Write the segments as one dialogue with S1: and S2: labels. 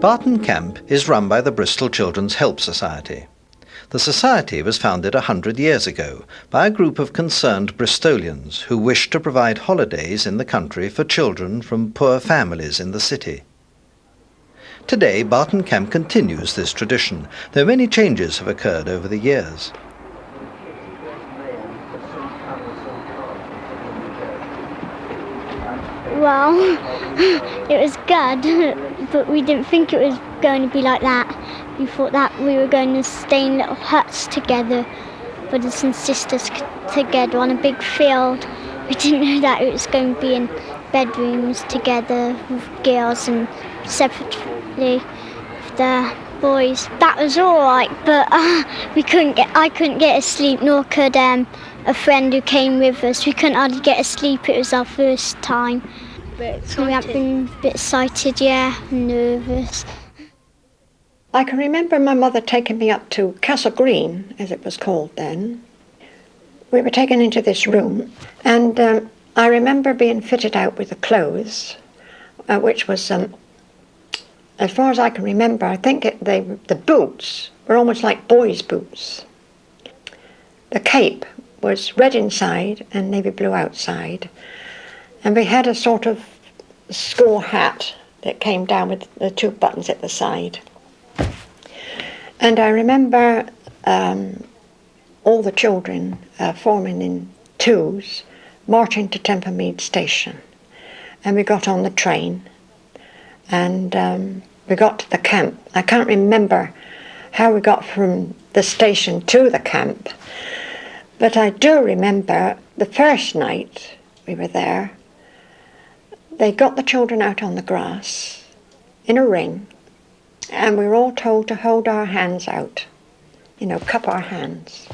S1: Barton Camp is run by the Bristol Children's Help Society. The society was founded 100 years ago by a group of concerned Bristolians who wished to provide holidays in the country for children from poor families in the city. Today, Barton Camp continues this tradition, though many changes have occurred over the years.
S2: Well, it was good, but we didn't think it was going to be like that. We thought that we were going to stay in little huts together, brothers and sisters together on a big field. We didn't know that it was going to be in bedrooms together with girls and separately with the boys. That was all right, but I couldn't get to sleep, nor could a friend who came with us. We couldn't hardly get to sleep. It was our first time. So we have been a bit excited, yeah, nervous.
S3: I can remember my mother taking me up to Castle Green, as it was called then. We were taken into this room, and I remember being fitted out with the clothes, which was, as far as I can remember, I think the boots were almost like boys' boots. The cape was red inside and navy blue outside, and we had a sort of school hat that came down with the two buttons at the side. And I remember all the children forming in twos, marching to Tempermead Station. And we got on the train, and we got to the camp. I can't remember how we got from the station to the camp, but I do remember the first night we were there, they got the children out on the grass in a ring, and we were all told to hold our hands out, cup our hands.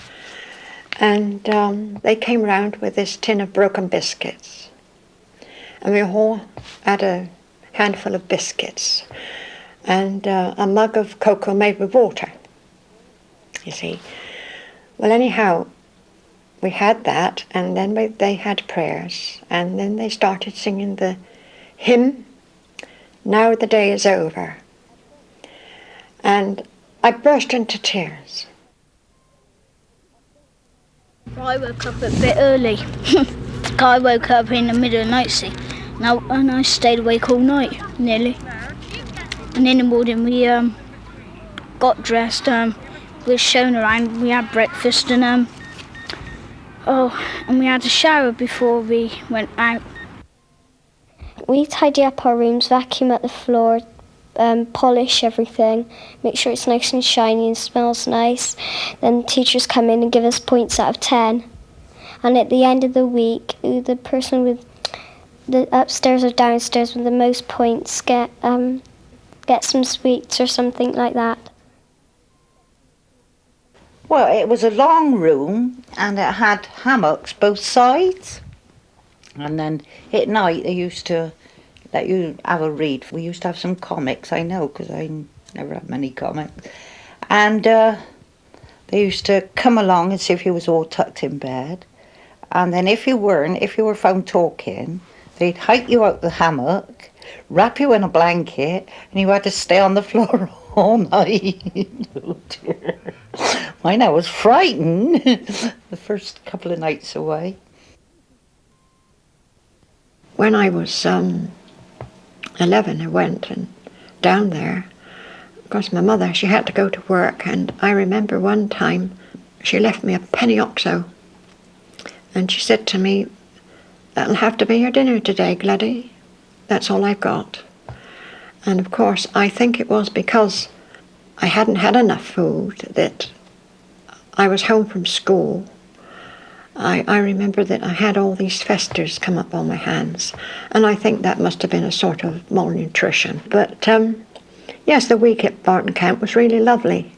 S3: And they came round with this tin of broken biscuits, and we all had a handful of biscuits and a mug of cocoa made with water, you see. Well, anyhow, we had that, and then they had prayers, and then they started singing the hymn, "Now the Day is Over." And I burst into tears.
S4: I woke up a bit early. I woke up in the middle of the night, see. And I stayed awake all night, nearly. And in the morning we got dressed, we were shown around, we had breakfast, and we had a shower before we went out.
S2: We tidy up our rooms, vacuum up the floor, polish everything, make sure it's nice and shiny and smells nice. Then teachers come in and give us points out of 10. And at the end of the week, the person with the upstairs or downstairs with the most points get some sweets or something like that.
S5: Well, it was a long room, and it had hammocks both sides. And then at night they used to let you have a read. We used to have some comics, I know, because I never had many comics. And they used to come along and see if you was all tucked in bed. And then if you were found talking, they'd hike you out the hammock, wrap you in a blanket, and you had to stay on the floor all night. Oh dear. I was frightened the first couple of nights away.
S3: When I was 11, I went and down there. Of course, my mother, she had to go to work, and I remember one time she left me a penny oxo, and she said to me, "That'll have to be your dinner today, Gladdy. That's all I've got." And of course, I think it was because I hadn't had enough food that I was home from school. I remember that I had all these festers come up on my hands, and I think that must have been a sort of malnutrition. But yes, the week at Barton Camp was really lovely.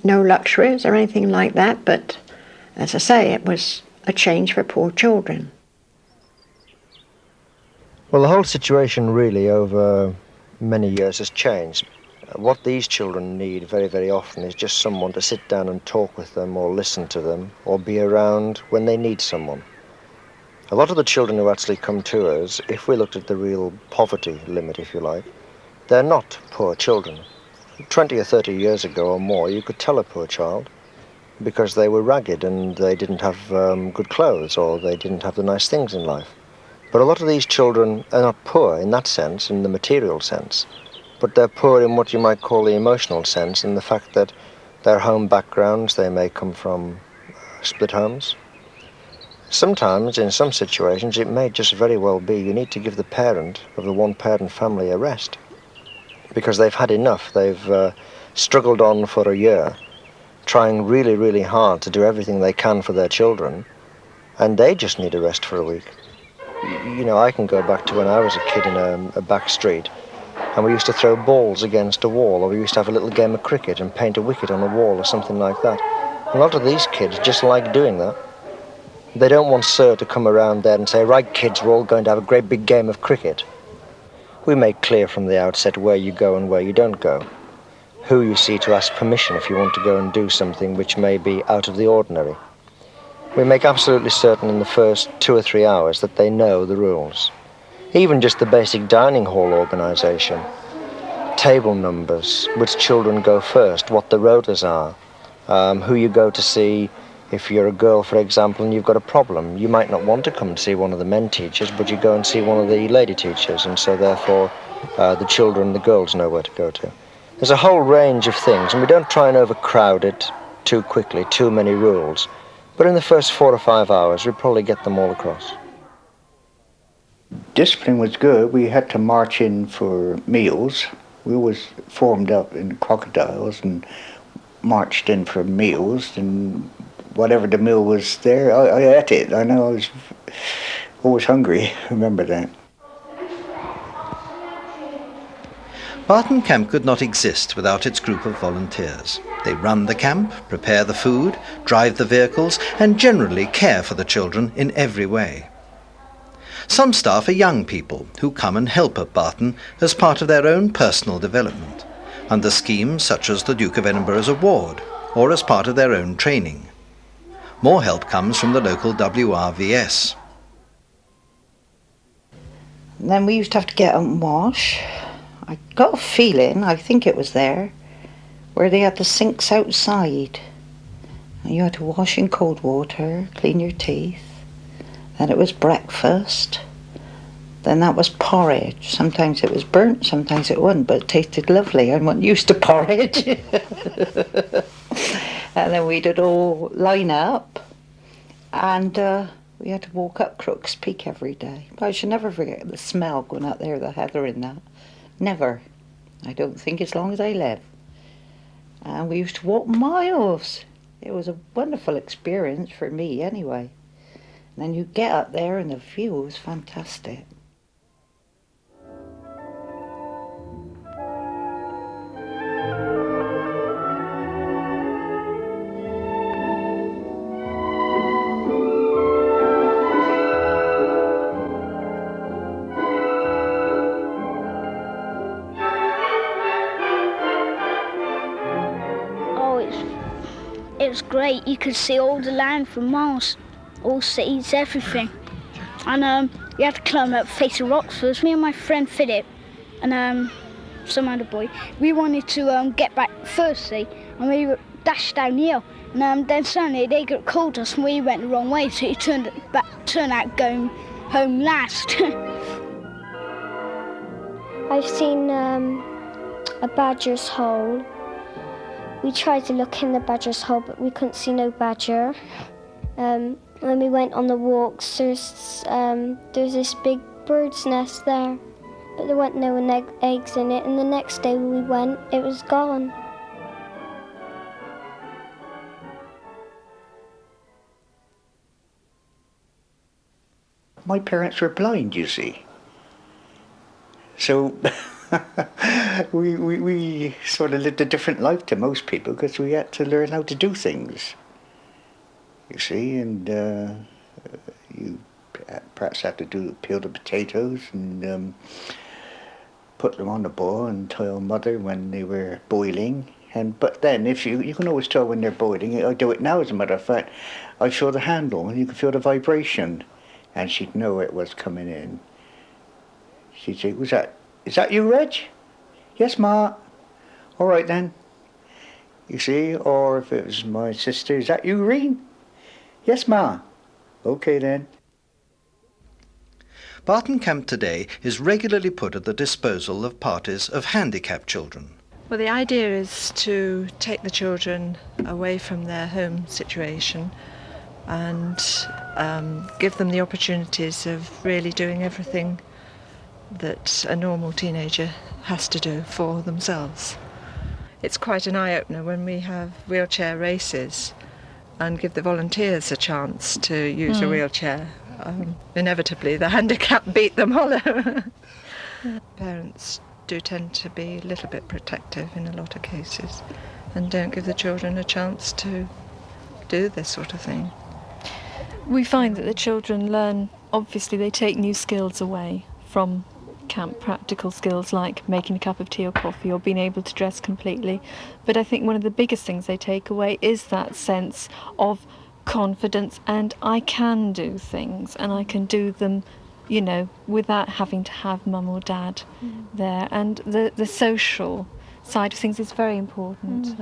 S3: No luxuries or anything like that, but as I say, it was a change for poor children.
S6: Well, the whole situation really over many years has changed. What these children need very, very often is just someone to sit down and talk with them or listen to them or be around when they need someone. A lot of the children who actually come to us, if we looked at the real poverty limit, if you like, they're not poor children. 20 or 30 years ago or more, you could tell a poor child because they were ragged and they didn't have good clothes or they didn't have the nice things in life. But a lot of these children are not poor in that sense, in the material sense, but they're poor in what you might call the emotional sense, in the fact that their home backgrounds, they may come from split homes. Sometimes, in some situations, it may just very well be you need to give the parent of the one-parent family a rest because they've had enough. They've struggled on for a year, trying really, really hard to do everything they can for their children, and they just need a rest for a week. You know, I can go back to when I was a kid in a back street, and we used to throw balls against a wall, or we used to have a little game of cricket and paint a wicket on a wall or something like that. A lot of these kids just like doing that. They don't want Sir to come around there and say, right kids, we're all going to have a great big game of cricket. We make clear from the outset where you go and where you don't go, who you see to ask permission if you want to go and do something which may be out of the ordinary. We make absolutely certain in the first 2 or 3 hours that they know the rules. Even just the basic dining hall organisation, table numbers, which children go first, what the rotas are, who you go to see. If you're a girl, for example, and you've got a problem, you might not want to come and see one of the men teachers, but you go and see one of the lady teachers, and so therefore the children, the girls know where to go to. There's a whole range of things, and we don't try and overcrowd it too quickly, too many rules. But in the first 4 or 5 hours, we probably get them all across.
S7: Discipline was good. We had to march in for meals. We always formed up in crocodiles and marched in for meals, and whatever the meal was there, I ate it. I know I was always hungry. I remember that.
S1: Barton Camp could not exist without its group of volunteers. They run the camp, prepare the food, drive the vehicles, and generally care for the children in every way. Some staff are young people who come and help at Barton as part of their own personal development, under schemes such as the Duke of Edinburgh's Award, or as part of their own training. More help comes from the local WRVS.
S5: And then we used to have to get up and wash. I got a feeling, I think it was there, where they had the sinks outside. And you had to wash in cold water, clean your teeth. Then it was breakfast. Then that was porridge. Sometimes it was burnt, sometimes it wasn't, but it tasted lovely. I'm not used to porridge. And then we'd all line up, and we had to walk up Crook's Peak every day. But I should never forget the smell going out there, the heather in that. Never. I don't think as long as I live. And we used to walk miles. It was a wonderful experience for me anyway. And then you get up there and the view was fantastic.
S4: It was great. You could see all the land from miles, all cities, everything. And you had to climb up face of rocks first. Me and my friend Philip and some other boy, we wanted to get back firstly, and we dashed down the hill. And then suddenly they called us and we went the wrong way, so it turned out going home last.
S2: I've seen a badger's hole. We tried to look in the badger's hole, but we couldn't see no badger. When we went on the walks, there's this big bird's nest there, but there weren't no eggs in it, and the next day we went, it was gone.
S7: My parents were blind, you see. So we sort of lived a different life to most people because we had to learn how to do things, you see, and you perhaps have to peel the potatoes and put them on the boil and tell mother when they were boiling. But then if you can always tell when they're boiling. I do it now, as a matter of fact. I feel the handle and you can feel the vibration, and she'd know it was coming in. She'd say, is that you, Reg? Yes, Ma. All right then. You see, or if it was my sister, is that you, Reen? Yes, Ma. Okay then.
S1: Barton Camp today is regularly put at the disposal of parties of handicapped children.
S8: Well, the idea is to take the children away from their home situation and give them the opportunities of really doing everything that a normal teenager has to do for themselves. It's quite an eye-opener when we have wheelchair races and give the volunteers a chance to use a wheelchair. Inevitably, the handicap beat them hollow. Parents do tend to be a little bit protective in a lot of cases and don't give the children a chance to do this sort of thing.
S9: We find that the children learn, obviously they take new skills away from camp, practical skills like making a cup of tea or coffee or being able to dress completely. But I think one of the biggest things they take away is that sense of confidence, and I can do things and I can do them, you know, without having to have mum or dad there. And the social side of things is very important.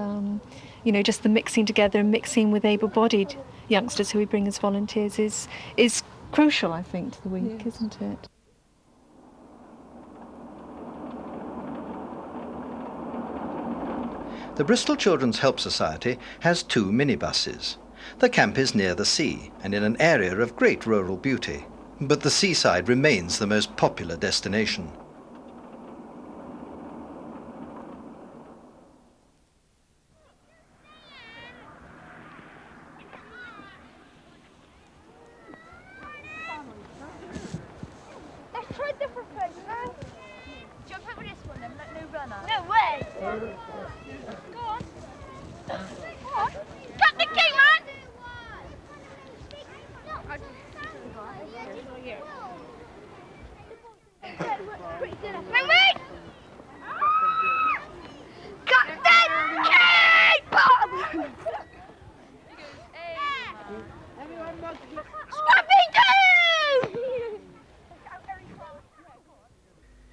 S9: You know, just the mixing together and mixing with able-bodied youngsters who we bring as volunteers is crucial, I think, to the week, isn't it?
S1: The Bristol Children's Help Society has 2 minibuses. The camp is near the sea and in an area of great rural beauty, but the seaside remains the most popular destination.
S4: Let's try different things, man. Jump over this one then, like no runner. No way! Go on. Go on. Cut the key, man! Wait! Cut the key, Bob!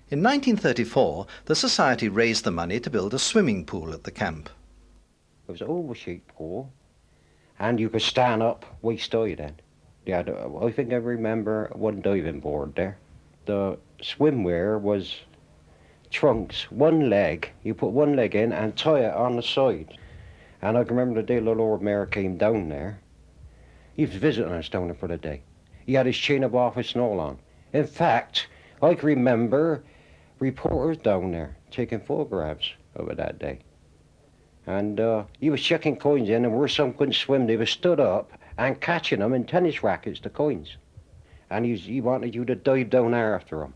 S1: In 1934, the Society raised the money to build a swimming pool at the camp.
S10: It was an oval-shaped pool, and you could stand up waist high then. Yeah, I think I remember one diving board there. The swimwear was trunks, one leg. You put one leg in and tie it on the side. And I can remember the day the Lord Mayor came down there. He was visiting us down there for the day. He had his chain of office and all on. In fact, I can remember reporters down there taking photographs of it that day. And he was checking coins in, and where some couldn't swim, they were stood up and catching them in tennis rackets, the coins. And he wanted you to dive down after them.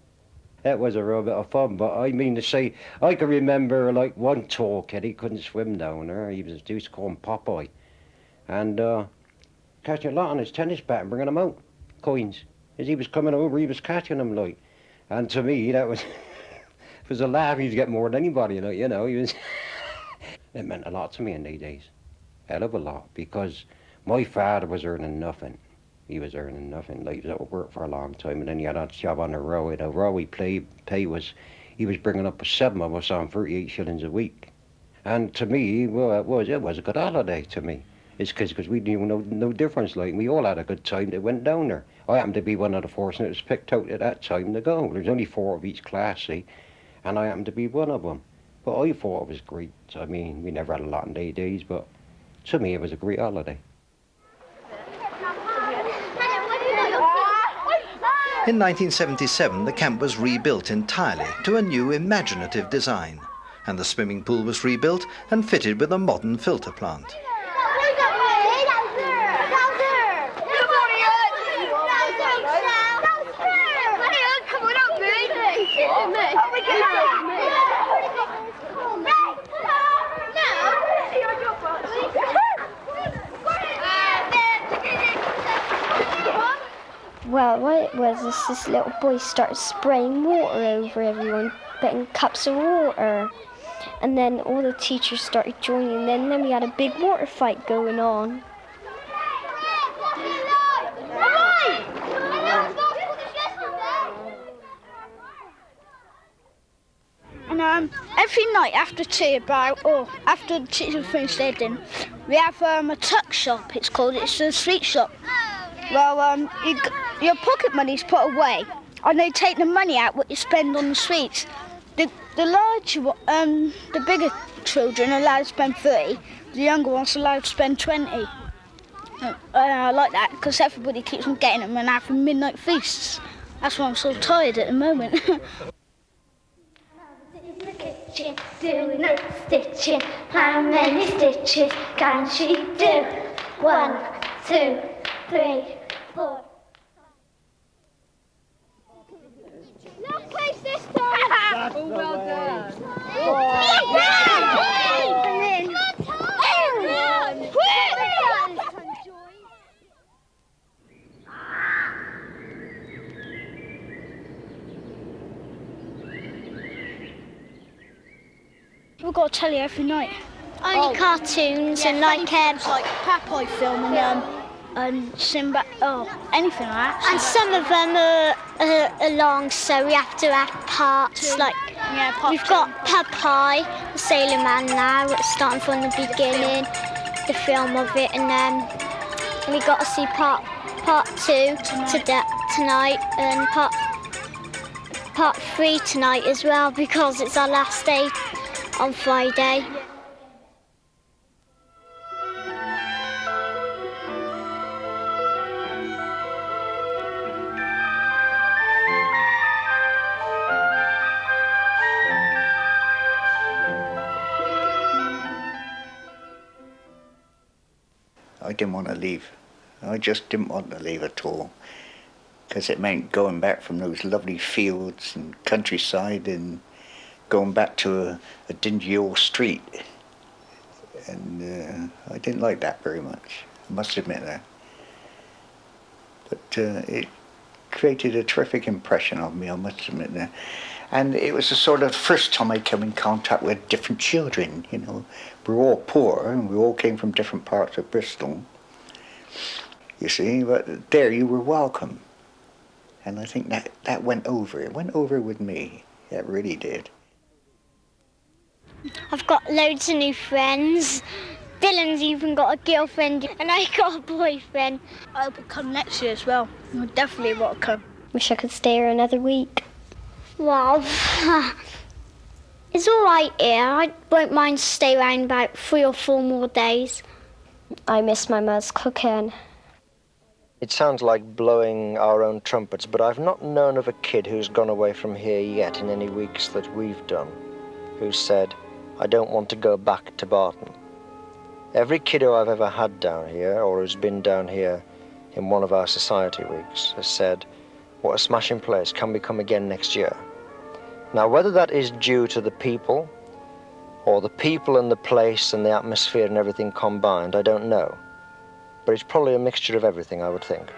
S10: That was a real bit of fun, but I mean to say, I can remember like one tall kid, he couldn't swim down there. He used to call him Popeye. And catching a lot on his tennis bat and bringing them out, coins. As he was coming over, he was catching them like. And to me, that was, it was a laugh. He was getting more than anybody, like, you know. He was it meant a lot to me in these days, hell of a lot, because my father was earning nothing. He was earning nothing. Like, he was out of work for a long time, and then he had a job on the railway. The railway pay was, he was bringing up 7 of us on 38 shillings a week. And to me, well, it was a good holiday to me. It's because we knew no difference. Like, we all had a good time that went down there. I happened to be one of the 4 that was picked out at that time to go. There's only 4 of each class, see, and I happened to be one of them. But I thought it was great. I mean, we never had a lot in those days, but to me it was a great holiday.
S1: In 1977, the camp was rebuilt entirely to a new imaginative design, and the swimming pool was rebuilt and fitted with a modern filter plant.
S2: Well, what it was is this little boy started spraying water over everyone, putting cups of water. And then all the teachers started joining, and then we had a big water fight going on.
S4: And every night after tea after the teacher finished their dinner, we have a tuck shop, it's called. It's a sweet shop. Well, your pocket money's put away, and they take the money out what you spend on the sweets. The bigger children are allowed to spend 30, the younger ones are allowed to spend 20. I like that because everybody keeps on getting them and having midnight feasts. That's why I'm so tired at the moment.
S2: Doing a stitching, how many stitches can she do? 1, 2, 3, 4. Last place this time!
S11: Oh, well done.
S4: We've got to tell you every night.
S2: Only cartoons and like
S4: Popeye film and Simba, anything like that.
S2: and some of them are long, so we have to have parts. Like we've got Popeye, the Sailor Man now, starting from the beginning, the film of it, and then we got to see part 2 tonight and part 3 tonight as well because it's our last day on Friday.
S7: I didn't want to leave. I just didn't want to leave at all, because it meant going back from those lovely fields and countryside and going back to a dingy old street. And I didn't like that very much, I must admit that. But it created a terrific impression on me, I must admit that. And it was the sort of first time I came in contact with different children, you know. We were all poor and we all came from different parts of Bristol, you see, but there you were welcome. And I think that went over. It went over with me. It really did.
S2: I've got loads of new friends. Dylan's even got a girlfriend and I got a boyfriend.
S4: I hope to come next year as well. I definitely want to come.
S2: Wish I could stay here another week. Well, it's all right here. I won't mind stay around about 3 or 4 more days. I miss my mother's cooking.
S6: It sounds like blowing our own trumpets, but I've not known of a kid who's gone away from here yet in any weeks that we've done, who said, I don't want to go back to Barton. Every kiddo I've ever had down here, or who's been down here in one of our society weeks, has said, what a smashing place, can we come again next year? Now, whether that is due to the people, or the people and the place and the atmosphere and everything combined, I don't know. But it's probably a mixture of everything, I would think.